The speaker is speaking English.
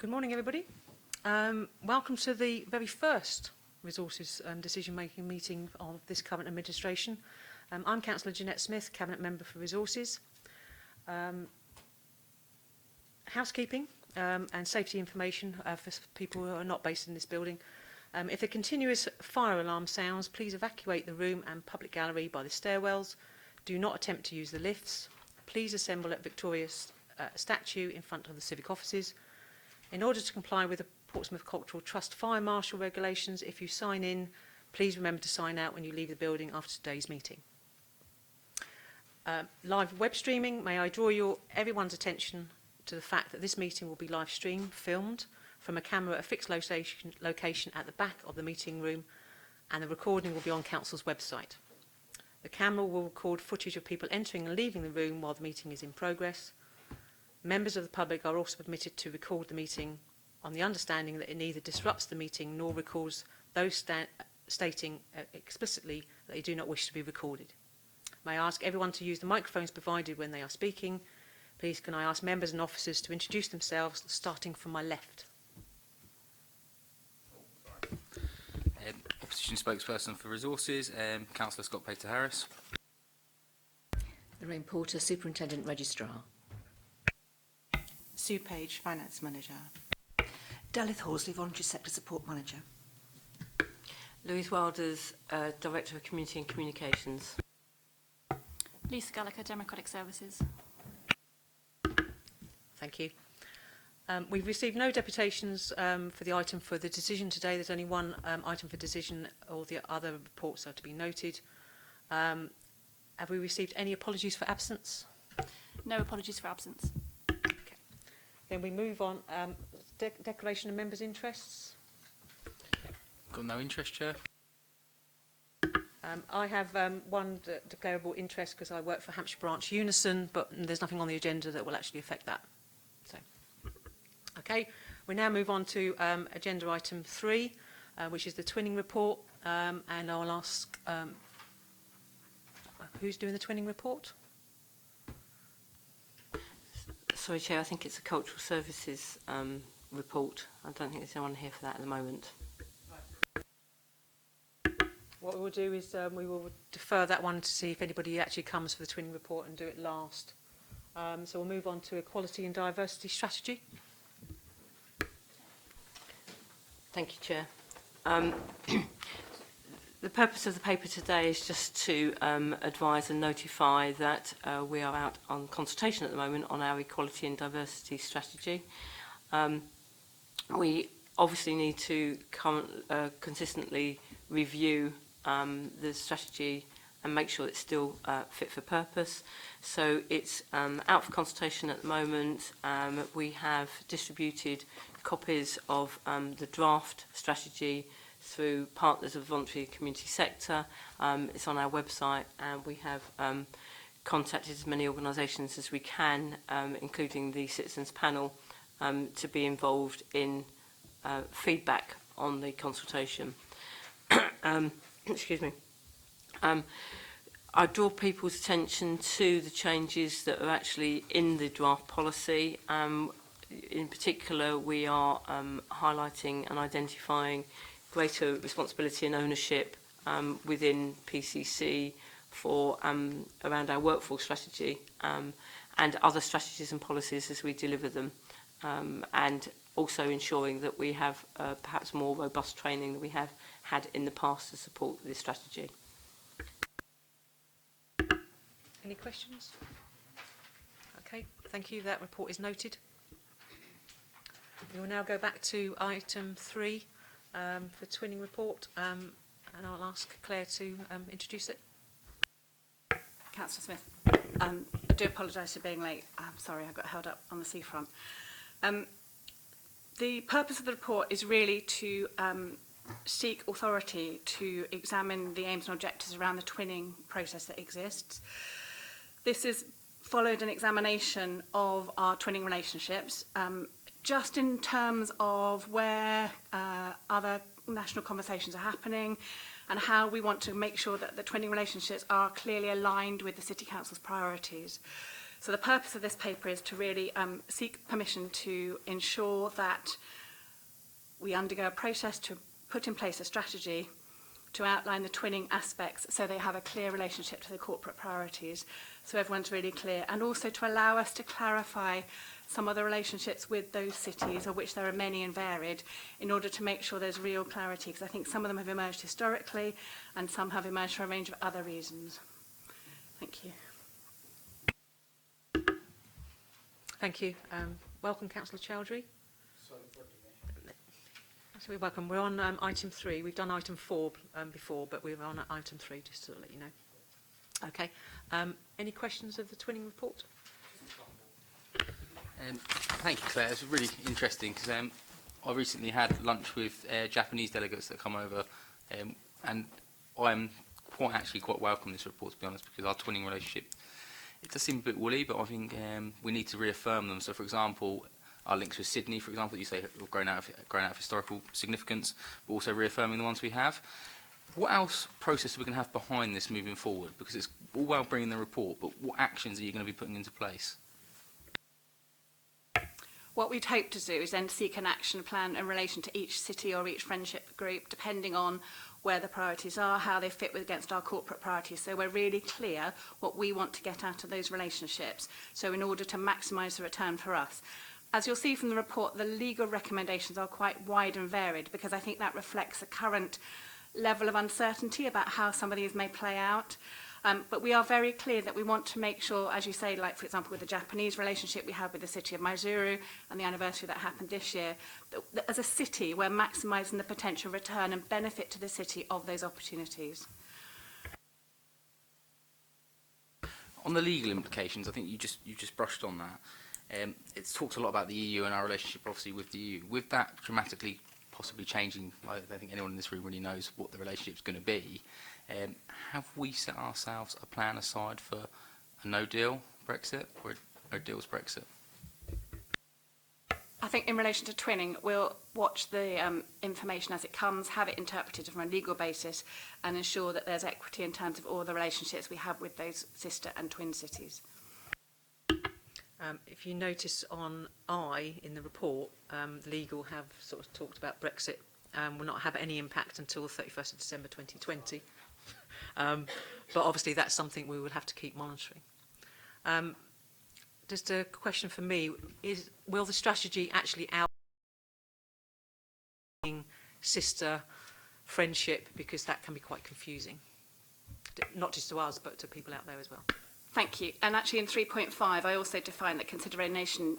Good morning, everybody. Welcome to the very first resources decision-making meeting of this current administration. I'm Councillor Jeanette Smith, Cabinet Member for Resources. Housekeeping and safety information for people who are not based in this building. If a continuous fire alarm sounds, please evacuate the room and public gallery by the stairwells. Do not attempt to use the lifts. Please assemble at Victoria's statue in front of the civic offices. In order to comply with the Portsmouth Cultural Trust fire marshal regulations, if you sign in, please remember to sign out when you leave the building after today's meeting. Live web streaming, may I draw everyone's attention to the fact that this meeting will be live streamed, filmed from a camera at a fixed location at the back of the meeting room, and the recording will be on Council's website. The camera will record footage of people entering and leaving the room while the meeting is in progress. Members of the public are also permitted to record the meeting on the understanding that it neither disrupts the meeting nor records those stating explicitly that they do not wish to be recorded. May I ask everyone to use the microphones provided when they are speaking. Please can I ask members and officers to introduce themselves, starting from my left. Opposition spokesperson for Resources, Councillor Scott Pater Harris. Lorraine Porter, Superintendent Registrar. Sue Page, Finance Manager. Dalith Horsley, Voluntary Sector Support Manager. Louise Wilders, Director of Community and Communications. Lisa Gallagher, Democratic Services. Thank you. We've received no deputations for the item for the decision today. There's only one item for decision. All the other reports are to be noted. Have we received any apologies for absence? No apologies for absence. Okay. Then we move on. Declaration of members' interests. Got no interest, Chair. I have one declarable interest because I work for Hampshire Branch Unison, but there's nothing on the agenda that will actually affect that. So, okay, we now move on to agenda item 3, which is the twinning report, and I'll ask who's doing the twinning report? Sorry, Chair, I think it's a Cultural Services report. I don't think there's anyone here for that at the moment. What we will do is we will defer that one to see if anybody actually comes for the twinning report and do it last. So we'll move on to Equality and Diversity Strategy. Thank you, Chair. The purpose of the paper today is just to advise and notify that we are out on consultation at the moment on our Equality and Diversity Strategy. We obviously need to consistently review the strategy and make sure it's still fit for purpose. So it's out for consultation at the moment. We have distributed copies of the draft strategy through partners of the voluntary community sector. It's on our website, and we have contacted as many organisations as we can, including the Citizens Panel, to be involved in feedback on the consultation. Excuse me. I draw people's attention to the changes that are actually in the draft policy. In particular, we are highlighting and identifying greater responsibility and ownership within PCC for around our workforce strategy and other strategies and policies as we deliver them, and also ensuring that we have perhaps more robust training than we have had in the past to support this strategy. Any questions? Okay, thank you. That report is noted. We will now go back to item 3 for twinning report, and I'll ask Claire to introduce it. Councillor Smith, I do apologise for being late. I'm sorry, I got held up on the seafront. The purpose of the report is really to seek authority to examine the aims and objectives around the twinning process that exists. This is followed an examination of our twinning relationships, just in terms of where other national conversations are happening and how we want to make sure that the twinning relationships are clearly aligned with the City Council's priorities. So the purpose of this paper is to really seek permission to ensure that we undergo a process to put in place a strategy to outline the twinning aspects so they have a clear relationship to the corporate priorities, so everyone's really clear, and also to allow us to clarify some of the relationships with those cities, of which there are many and varied, in order to make sure there's real clarity, because I think some of them have emerged historically and some have emerged for a range of other reasons. Thank you. Thank you. Welcome, Councillor Chowdhury. So we're welcome. We're on item 3. We've done item 4 before, but we're on item 3, just to let you know. Okay. Any questions of the twinning report? Thank you, Claire. It's really interesting because I recently had lunch with Japanese delegates that come over, and I'm quite welcome this report, to be honest, because our twinning relationship, it does seem a bit woolly, but I think we need to reaffirm them. So, for example, our links with Sydney, for example, you say have grown out of historical significance, but also reaffirming the ones we have. What else process are we going to have behind this moving forward? Because it's all well bringing the report, but what actions are you going to be putting into place? What we'd hope to do is then seek an action plan in relation to each city or each friendship group, depending on where the priorities are, how they fit against our corporate priorities. So we're really clear what we want to get out of those relationships, so in order to maximise the return for us. As you'll see from the report, the legal recommendations are quite wide and varied, because I think that reflects a current level of uncertainty about how some of these may play out. But we are very clear that we want to make sure, as you say, like, for example, with the Japanese relationship we have with the city of Maizuru and the anniversary that happened this year, that as a city, we're maximising the potential return and benefit to the city of those opportunities. On the legal implications, I think you just brushed on that. It's talked a lot about the EU and our relationship, obviously, with the EU. With that dramatically possibly changing, I don't think anyone in this room really knows what the relationship's going to be. Have we set ourselves a plan aside for a no-deal Brexit or a no-deals Brexit? I think in relation to twinning, we'll watch the information as it comes, have it interpreted from a legal basis, and ensure that there's equity in terms of all the relationships we have with those sister and twin cities. If you notice on I in the report, legal have sort of talked about Brexit will not have any impact until 31st of December 2020. But obviously that's something we will have to keep monitoring. Just a question for me, will the strategy actually outline sister friendship, because that can be quite confusing, not just to us but to people out there as well? Thank you. And actually in 3.5, I also define that consideration